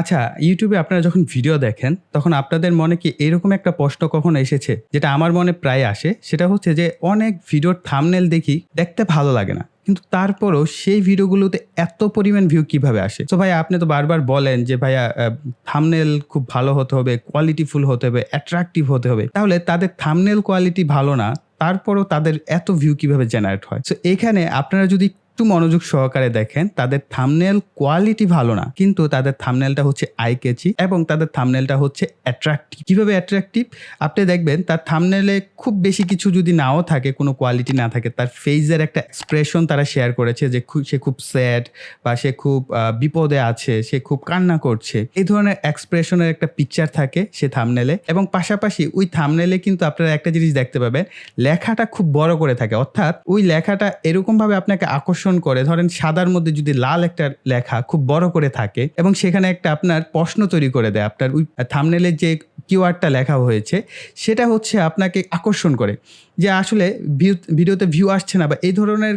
আচ্ছা, ইউটিউবে আপনারা যখন ভিডিও দেখেন, তখন আপনাদের মনে কি এরকম একটা প্রশ্ন কখনো এসেছে? যেটা আমার মনে প্রায় আসে। সেটা হচ্ছে যে অনেক ভিডিওর থাম্বনেল দেখি, দেখতে ভালো লাগে না। কিন্তু তারপরও সেই ভিডিওগুলোতে এত পরিমাণ ভিউ কিভাবে আসে? সো ভাইয়া আপনি তো বারবার বলেন যে ভাইয়া থাম্বনেল খুব ভালো হতে হবে, কোয়ালিটিফুল হতে হবে, অ্যাট্রাকটিভ হতে হবে। তাহলে তাদের থাম্বনেল কোয়ালিটি ভালো না, তারপরও তাদের এত ভিউ কিভাবে জেনারেট হয়? সো এখানে আপনারা যদি একটু মনোযোগ সহকারে দেখেন, তাদের থাম্বনেল কোয়ালিটি ভালো না, কিন্তু তাদের থাম্বনেলটা হচ্ছে আই ক্যাচি এবং তাদের থাম্বনেলটা হচ্ছে অ্যাট্রাকটিভ। কিভাবে অ্যাট্রাকটিভ? আপনি দেখবেন তার থাম্বনেলে খুব বেশি কিছু যদি নাও থাকে, কোনো কোয়ালিটি না থাকে, তার ফেইসের একটা এক্সপ্রেশন তারা শেয়ার করেছে যে সে খুব স্যাড বা সে খুব বিপদে আছে, সে খুব কান্না করছে। এই ধরনের এক্সপ্রেশনের একটা পিকচার থাকে সে থাম্বনেলে, এবং পাশাপাশি ওই থাম্বনেলে কিন্তু আপনারা একটা জিনিস দেখতে পাবেন, লেখাটা খুব বড় করে থাকে। অর্থাৎ ওই লেখাটা এরকমভাবে আপনাকে আকর্ষণ করে, ধরেন সাদার মধ্যে যদি লাল একটা লেখা খুব বড় করে থাকে এবং সেখানে একটা আপনার প্রশ্ন তৈরি করে দেয়, আপনার ওই থাম্বনেলে যে কিওয়ার্ডটা লেখা হয়েছে সেটা হচ্ছে আপনাকে আকর্ষণ করে যে আসলে ভিডিওতে ভিউ আসছে না, বা এই ধরনের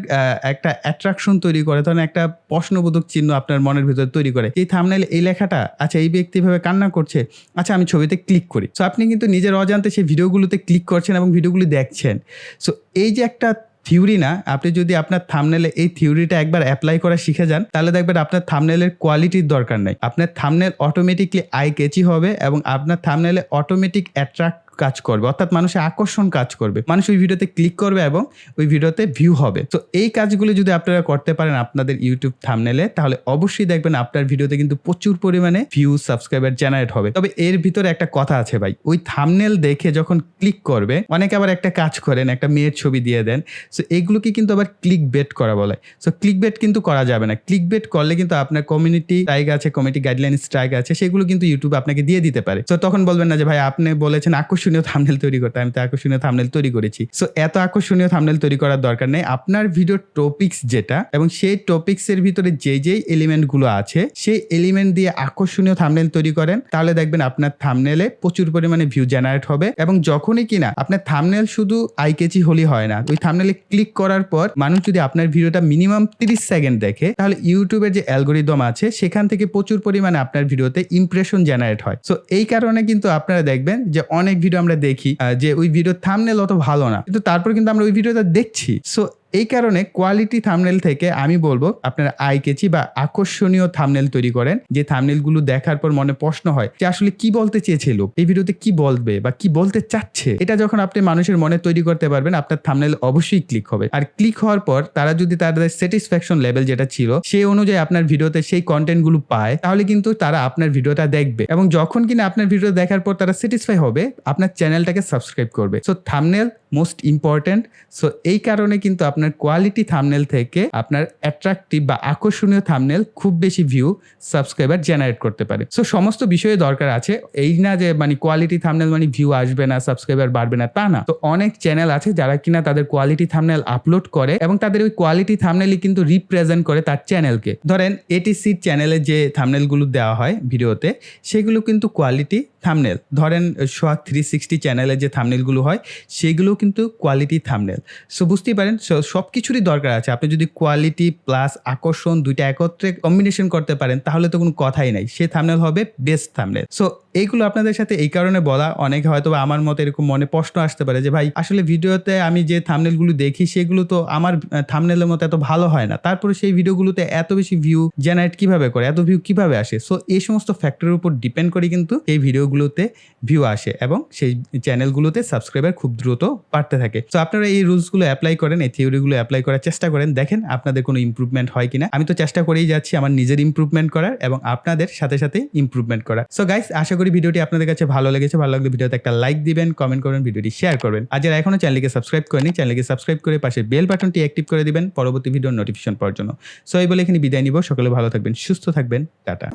একটা অ্যাট্রাকশন তৈরি করে, ধরেন একটা প্রশ্নবোধক চিহ্ন আপনার মনের ভিতরে তৈরি করে। এই থাম্বনেলে এই লেখাটা, আচ্ছা এই ব্যক্তি ভাবে কান্না করছে, আচ্ছা আমি ছবিতে ক্লিক করি। সো আপনি কিন্তু নিজের অজান্তে সেই ভিডিওগুলোতে ক্লিক করছেন এবং ভিডিওগুলি দেখছেন। সো এই যে একটা থিওরি না, আপনি যদি আপনার থাম্বনেলে এই থিওরিটা একবার অ্যাপ্লাই করা শিখে যান, তাহলে দেখবেন আপনার থাম্বনেলের কোয়ালিটির দরকার নেই। আপনার থাম্বনেল অটোমেটিকলি আই ক্যাচি হবে এবং আপনার থাম্বনেলে অটোমেটিক অ্যাট্রাক্ট কাজ করবে, অর্থাৎ মানুষের আকর্ষণ কাজ করবে, মানুষ ওই ভিডিওতে ক্লিক করবে এবং ওই ভিডিওতে ভিউ হবে। তো এই কাজগুলো যদি আপনারা করতে পারেন আপনাদের ইউটিউব থাম্বনেলে, তাহলে অবশ্যই দেখবেন আপনার ভিডিওতে কিন্তু প্রচুর পরিমাণে ভিউ, সাবস্ক্রাইবার জেনারেট হবে। তবে এর ভিতরে একটা কথা আছে ভাই, ওই থাম্বনেল দেখে যখন ক্লিক করবে, অনেকে আবার একটা কাজ করেন, একটা মেয়ের ছবি দিয়ে দেন। সো এগুলোকে কিন্তু আবার ক্লিক বেট করা বলে। সো ক্লিক বেট কিন্তু করা যাবে না। ক্লিক বেট করলে কিন্তু আপনার কমিউনিটি স্ট্রাইক আছে, কমিউনিটি গাইডলাইন স্ট্রাইক আছে, সেগুলো কিন্তু ইউটিউব আপনাকে দিয়ে দিতে পারে। তো তখন বলবেন না যে ভাই আপনি বলেছেন আকর্ষণীয় থাম্বনেল তৈরি করতে, আমি তো আকর্ষণীয় থাম্বনেল তৈরি করেছি। সো এত আকর্ষণীয় থাম্বনেল তৈরি করার দরকার নেই। আপনার ভিডিওর টপিকস যেটা, এবং সেই টপিকসের ভিতরে যেই এলিমেন্ট গুলো আছে, সেই এলিমেন্ট দিয়ে আকর্ষণীয় থাম্বনেল তৈরি করেন, তাহলে দেখবেন আপনার থাম্বনেলে প্রচুর পরিমাণে ভিউ জেনারেট হবে। এবং যখনই কিনা আপনার থাম্বনেল শুধু আই ক্যাচি হলেই হয় না, ওই থাম্বনেলে ক্লিক করার পর মানুষ যদি আপনার ভিডিওটা মিনিমাম 30 সেকেন্ড দেখে, তাহলে ইউটিউবের যে অ্যালগোরিদম আছে সেখান থেকে প্রচুর পরিমাণে আপনার ভিডিওতে ইমপ্রেশন জেনারেট হয়। সো এই কারণে কিন্তু আপনারা দেখবেন যে অনেক ভিডিও আমরা দেখি যে ওই ভিডিওর থাম্বনেল অত ভালো না, কিন্তু তারপর কিন্তু আমরা ওই ভিডিওটা দেখছি। সো এই কারণে কোয়ালিটি থাম্বনেল থেকে আমি বলবো আপনারা আই ক্যাচি বা আকর্ষণীয় থাম্বনেল তৈরি করেন, যে থাম্বনেলগুলো দেখার পর মনে প্রশ্ন হয় যে আসলে কি বলতে চেয়েছিল, এই ভিডিওতে কি বলবে বা কি বলতে চাচ্ছে। এটা যখন আপনি মানুষের মনে তৈরি করতে পারবেন, আপনার থাম্বনেল অবশ্যই ক্লিক হবে। আর ক্লিক হওয়ার পর তারা যদি তাদের স্যাটিসফ্যাকশন লেভেল যেটা ছিল সেই অনুযায়ী আপনার ভিডিওতে সেই কন্টেন্টগুলো পায়, তাহলে কিন্তু তারা আপনার ভিডিওটা দেখবে, এবং যখন কিনা আপনার ভিডিও দেখার পর তারা স্যাটিসফাই হবে, আপনার চ্যানেলটাকে সাবস্ক্রাইব করবে। So thumbnail most important. So এই কারণে কিন্তু আপনার কোয়ালিটি থাম্বনেল থেকে আপনার অ্যাট্রাকটিভ বা আকর্ষণীয় থাম্বনেল খুব বেশি ভিউ, সাবস্ক্রাইবার জেনারেট করতে পারে। সো সমস্ত বিষয়ে দরকার আছে, এই না যে মানে কোয়ালিটি থাম্বনেল মানে ভিউ আসবে না, সাবস্ক্রাইবার বাড়বে না, তা না। তো অনেক চ্যানেল আছে যারা কিনা তাদের কোয়ালিটি থাম্বনেল আপলোড করে এবং তাদের ওই কোয়ালিটি থাম্বনেলই কিন্তু রিপ্রেজেন্ট করে তার চ্যানেলকে। ধরেন এটিসি চ্যানেলে যে থাম্বনেলগুলো দেওয়া হয় ভিডিওতে, সেগুলো কিন্তু কোয়ালিটি থাম্বনেল। ধরেন সোহাগ 360 চ্যানেলে যে থাম্বনেলগুলো হয় সেগুলো কিন্তু কোয়ালিটি থাম্বনেল। সো বুঝতেই পারেন সব কিছুরই দরকার আছে। আপনি যদি কোয়ালিটি প্লাস আকর্ষণ দুইটা একত্রে কম্বিনেশন করতে পারেন, তাহলে তো কোনো কথাই নাই, সে থাম্বনেল হবে বেস্ট থাম্বনেল। সো এইগুলো আপনাদের সাথে এই কারণে বলা, অনেকে হয়তো আমার মতো এরকম মনে প্রশ্ন আসতে পারে যে ভাই আসলে ভিডিওতে আমি যে থাম্বনেলগুলো দেখি সেগুলো তো আমার থাম্বনেলের মতো এত ভালো হয় না, তারপরে সেই ভিডিওগুলোতে এত বেশি ভিউ জেনারেট কিভাবে করে, এত ভিউ কিভাবে আসে। সো এই সমস্ত ফ্যাক্টরের উপর ডিপেন্ড করে কিন্তু এই ভিডিওগুলোতে ভিউ আসে এবং সেই চ্যানেলগুলোতে সাবস্ক্রাইবার খুব দ্রুত বাড়তে থাকে। সো আপনারা এই রুলসগুলো অ্যাপ্লাই করেন, এই থিওরিগুলো অ্যাপ্লাই করার চেষ্টা করেন, দেখেন আপনাদের কোনো ইমপ্রুভমেন্ট হয় কিনা। আমি তো চেষ্টা করেই যাচ্ছি আমার নিজের ইমপ্রুভমেন্ট করার এবং আপনাদের সাথে সাথে ইমপ্রুভমেন্ট করার। সো গাইস, আশা করি ভিডিওটি আপনাদের কাছে ভালো লেগেছে। ভালো লাগলে ভিডিওতে একটা লাইক দিবেন, কমেন্ট করবেন, ভিডিওটি শেয়ার করবেন। আর যারা এখনো চ্যানেলকে সাবস্ক্রাইব করেনি, চ্যানেলকে সাবস্ক্রাইব করে পাশে বেল বাটনটি অ্যাক্টিভ করে দিবেন পরবর্তী ভিডিওর নোটিফিকেশন পাওয়ার জন্য। সো এই বলে এখানে বিদায় নিব। সকলে ভালো থাকবেন, সুস্থ থাকবেন, টাটা।